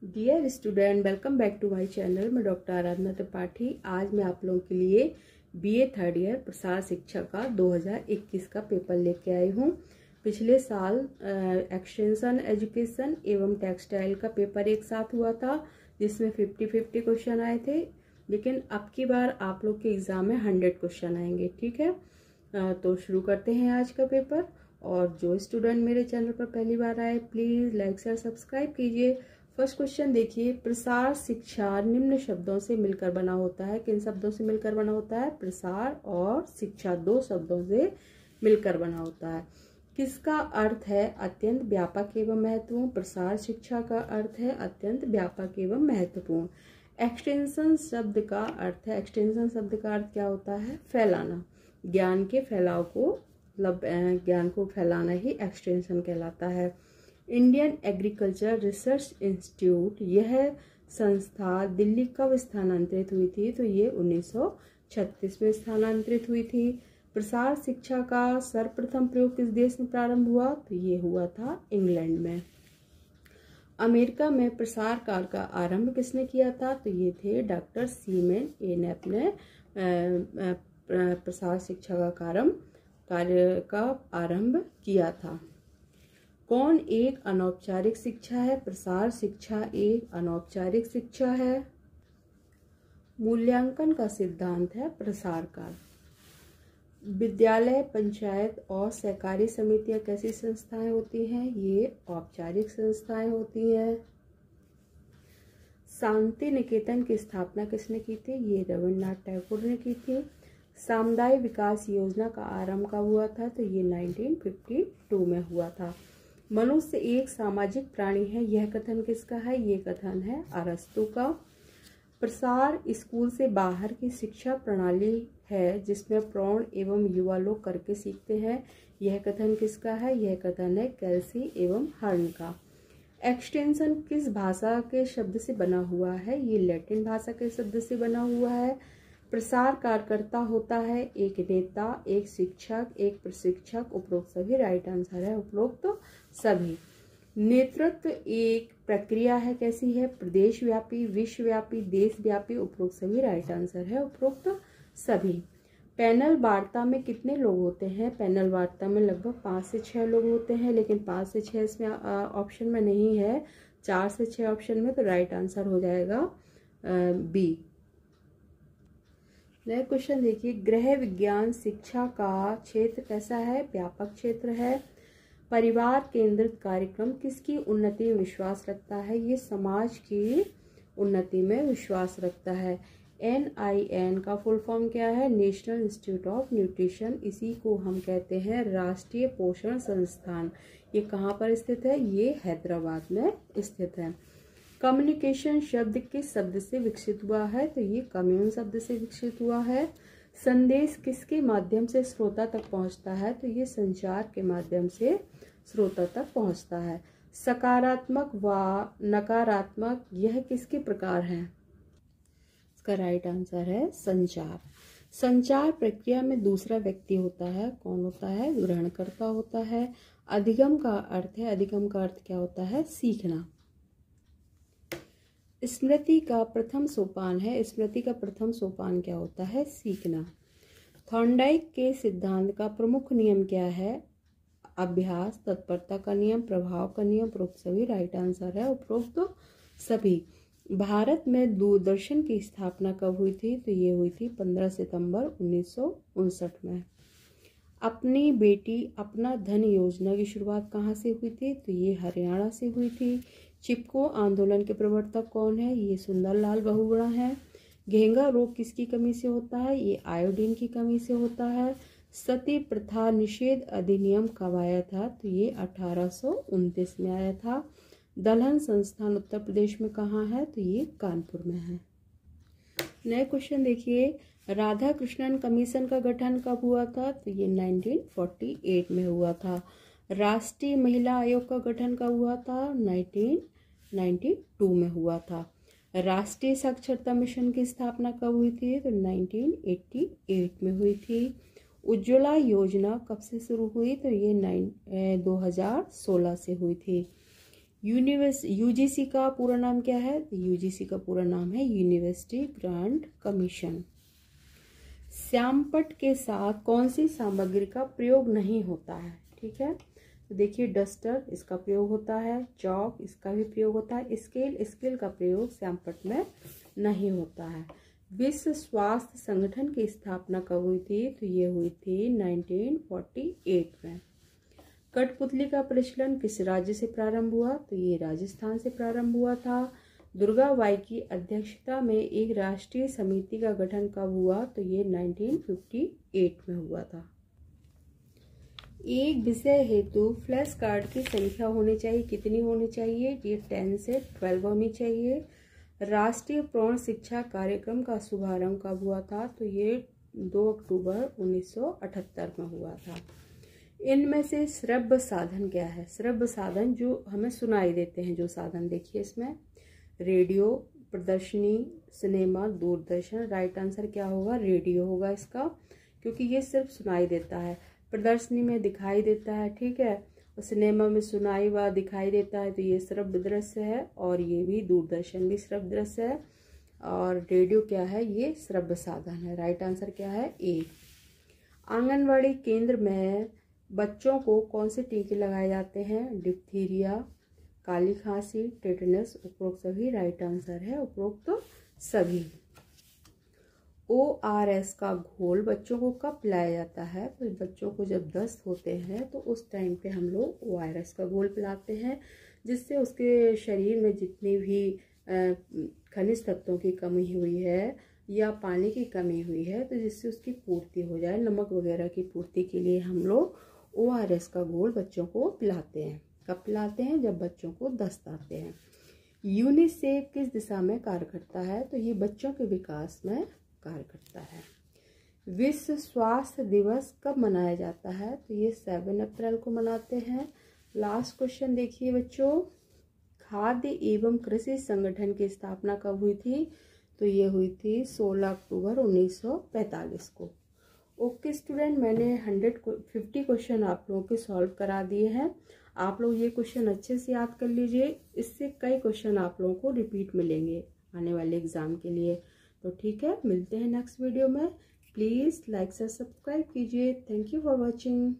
Dear student, welcome back to my channel. मैं doctor Aradhana Tripathi. आज मैं आप लोगों के लिए बीए थर्ड ईयर प्रसार शिक्षा का 2021 का पेपर लेके आई हूँ। पिछले साल एक्सटेंशन एजुकेशन एवं टेक्सटाइल का पेपर एक साथ हुआ था, जिसमें 50-50 क्वेश्चन आए थे। लेकिन अब की बार आप लोग के एग्जाम में 100 क्वेश्चन आएंगे। ठीक है, तो शुरू करते हैं आज का पेपर। और जो स्टूडेंट मेरे चैनल पर पहली बार आए, प्लीज़ लाइक शेयर सब्सक्राइब कीजिए। फर्स्ट क्वेश्चन देखिए, प्रसार शिक्षा निम्न शब्दों से मिलकर बना होता है। किन शब्दों से मिलकर बना होता है? प्रसार और शिक्षा, दो शब्दों से मिलकर बना होता है। किसका अर्थ है अत्यंत व्यापक एवं महत्वपूर्ण? प्रसार शिक्षा का अर्थ है अत्यंत व्यापक एवं महत्वपूर्ण। एक्सटेंशन शब्द का अर्थ है, एक्सटेंशन शब्द का अर्थ क्या होता है? फैलाना। ज्ञान के फैलाव को, मतलब ज्ञान को फैलाना ही एक्सटेंशन कहलाता है। इंडियन एग्रीकल्चर रिसर्च इंस्टीट्यूट, यह संस्था दिल्ली कब स्थानांतरित हुई थी? तो ये 1936 में स्थानांतरित हुई थी। प्रसार शिक्षा का सर्वप्रथम प्रयोग किस देश में प्रारंभ हुआ? तो ये हुआ था इंग्लैंड में। अमेरिका में प्रसार कार्य का आरंभ किसने किया था? तो ये थे डॉक्टर सीमेन एनेप ने प्रसार शिक्षा का कार्य का आरंभ किया था। कौन एक अनौपचारिक शिक्षा है? प्रसार शिक्षा एक अनौपचारिक शिक्षा है। मूल्यांकन का सिद्धांत है प्रसार कार्य। विद्यालय, पंचायत और सहकारी समितियां कैसी संस्थाएं होती हैं? ये औपचारिक संस्थाएं होती हैं। शांति निकेतन की स्थापना किसने की थी? ये रविन्द्रनाथ टैगोर ने की थी। सामुदायिक विकास योजना का आरंभ कब हुआ था? तो ये 1952 में हुआ था। मनुष्य एक सामाजिक प्राणी है, यह कथन किसका है? ये कथन है अरस्तु का। प्रसार स्कूल से बाहर की शिक्षा प्रणाली है, जिसमें प्रौढ़ एवं युवा लोग करके सीखते हैं, यह कथन किसका है? यह कथन है कैल्सी एवं हर्न का। एक्सटेंशन किस भाषा के शब्द से बना हुआ है? ये लैटिन भाषा के शब्द से बना हुआ है। प्रसार कार्यकर्ता होता है एक नेता, एक शिक्षक, एक प्रशिक्षक। उपरोक्त सभी राइट आंसर है, उपरोक्त सभी। नेतृत्व एक प्रक्रिया है, कैसी है? प्रदेश व्यापी, विश्वव्यापी, देशव्यापी। उपरोक्त सभी राइट आंसर है, उपरोक्त सभी। पैनल वार्ता में कितने लोग होते हैं? पैनल वार्ता में लगभग 5 से 6 लोग होते हैं, लेकिन 5 से 6 इसमें ऑप्शन में नहीं है, 4 से 6 ऑप्शन में, तो राइट आंसर हो जाएगा बी। नया क्वेश्चन देखिए, गृह विज्ञान शिक्षा का क्षेत्र कैसा है? व्यापक क्षेत्र है। परिवार केंद्रित कार्यक्रम किसकी उन्नति में विश्वास रखता है? ये समाज की उन्नति में विश्वास रखता है। NIN का फुल फॉर्म क्या है? National institute of nutrition. इसी को हम कहते हैं राष्ट्रीय पोषण संस्थान। ये कहाँ पर स्थित है? ये हैदराबाद में स्थित है। कम्युनिकेशन शब्द किस शब्द से विकसित हुआ है? तो ये कम्यून शब्द से विकसित हुआ है। संदेश किसके माध्यम से श्रोता तक पहुंचता है? तो ये संचार के माध्यम से श्रोता तक पहुंचता है। सकारात्मक व नकारात्मक, यह किसके प्रकार है? इसका राइट आंसर है संचार। संचार प्रक्रिया में दूसरा व्यक्ति होता है, कौन होता है? ग्रहणकर्ता होता है। अधिगम का अर्थ है, अधिगम का अर्थ क्या होता है? सीखना। स्मृति का प्रथम सोपान है, स्मृति का प्रथम सोपान क्या होता है? सीखना। थॉर्नडाइक के सिद्धांत का प्रमुख नियम क्या है? अभ्यास, तत्परता का नियम, प्रभाव का नियम। उपरोक्त सभी राइट आंसर है, उपरोक्त सभी। भारत में दूरदर्शन की स्थापना कब हुई थी? तो ये हुई थी 15 सितंबर 1959 में। अपनी बेटी अपना धन योजना की शुरुआत कहाँ से हुई थी? तो ये हरियाणा से हुई थी। चिपको आंदोलन के प्रवर्तक कौन है? ये सुंदरलाल बहुगुणा है। घेंगा रोग किसकी कमी से होता है? ये आयोडीन की कमी से होता है। सती प्रथा निषेध अधिनियम कब आया था? तो ये 1829 में आया था। दलहन संस्थान उत्तर प्रदेश में कहाँ है? तो ये कानपुर में है। नए क्वेश्चन देखिए, राधा कृष्णन कमीशन का गठन कब हुआ था? तो ये 1948 में हुआ था। राष्ट्रीय महिला आयोग का गठन कब हुआ था? 1992 में हुआ था। राष्ट्रीय साक्षरता मिशन की स्थापना कब हुई थी? तो 1988 में हुई थी। उज्ज्वला योजना कब से शुरू हुई? तो ये 2016 से हुई थी। यूजीसी का पूरा नाम क्या है? यूजीसी का पूरा नाम है यूनिवर्सिटी ग्रांट कमीशन। श्यामपट्ट के साथ कौन सी सामग्री का प्रयोग नहीं होता है? ठीक है, तो देखिए डस्टर इसका प्रयोग होता है, चौक इसका भी प्रयोग होता है, स्केल का प्रयोग श्यामपट्ट में नहीं होता है। विश्व स्वास्थ्य संगठन की स्थापना कब हुई थी? तो ये हुई थी 1948 में। कठपुतली का प्रचलन किस राज्य से प्रारंभ हुआ? तो ये राजस्थान से प्रारंभ हुआ था। दुर्गाबाई की अध्यक्षता में एक राष्ट्रीय समिति का गठन कब हुआ? तो ये 1958 में हुआ था। एक विषय हेतु फ्लैश कार्ड की संख्या होनी चाहिए, कितनी होनी चाहिए? ये 10 से 12 होनी चाहिए। राष्ट्रीय प्रौढ़ शिक्षा कार्यक्रम का शुभारंभ कब हुआ था? तो ये 2 अक्टूबर 1978 में हुआ था। इनमें से श्रव्य साधन क्या है? श्रव्य साधन जो हमें सुनाई देते हैं जो साधन, देखिए इसमें रेडियो, प्रदर्शनी, सिनेमा, दूरदर्शन। राइट आंसर क्या होगा? रेडियो होगा इसका, क्योंकि ये सिर्फ सुनाई देता है। प्रदर्शनी में दिखाई देता है, ठीक है, और सिनेमा में सुनाई व दिखाई देता है, तो ये श्रव्य दृश्य है। और ये भी दूरदर्शन भी श्रव्य दृश्य है। और रेडियो क्या है? ये श्रव्य साधन है। राइट आंसर क्या है? ए। आंगनवाड़ी केंद्र में बच्चों को कौन से टीके लगाए जाते हैं? डिप्थीरिया, काली खांसी, टेटनस। उपरोक्त सभी राइट आंसर है, उपरोक्त तो सभी। ORS का घोल बच्चों को कब पिलाया जाता है? तो बच्चों को जब दस्त होते हैं तो उस टाइम पे हम लोग ORS का घोल पिलाते हैं, जिससे उसके शरीर में जितनी भी खनिज तत्वों की कमी हुई है या पानी की कमी हुई है, तो जिससे उसकी पूर्ति हो जाए, नमक वगैरह की पूर्ति के लिए हम लोग ORS का घोल बच्चों को पिलाते हैं। कब पिलाते हैं? जब बच्चों को दस्त आते हैं। यूनिसेफ किस दिशा में कार्य करता है? तो ये बच्चों के विकास में कार्य करता है। विश्व स्वास्थ्य दिवस कब मनाया जाता है? तो ये 7 अप्रैल को मनाते हैं। लास्ट क्वेश्चन देखिए बच्चों, खाद्य एवं कृषि संगठन की स्थापना कब हुई थी? तो ये हुई थी 16 अक्टूबर 1945 को। ओके स्टूडेंट, मैंने 150 क्वेश्चन आप लोगों के सॉल्व करा दिए हैं। आप लोग ये क्वेश्चन अच्छे से याद कर लीजिए, इससे कई क्वेश्चन आप लोगों को रिपीट मिलेंगे आने वाले एग्जाम के लिए। तो ठीक है, मिलते हैं नेक्स्ट वीडियो में। प्लीज़ लाइक से सब्सक्राइब कीजिए। Thank you for watching.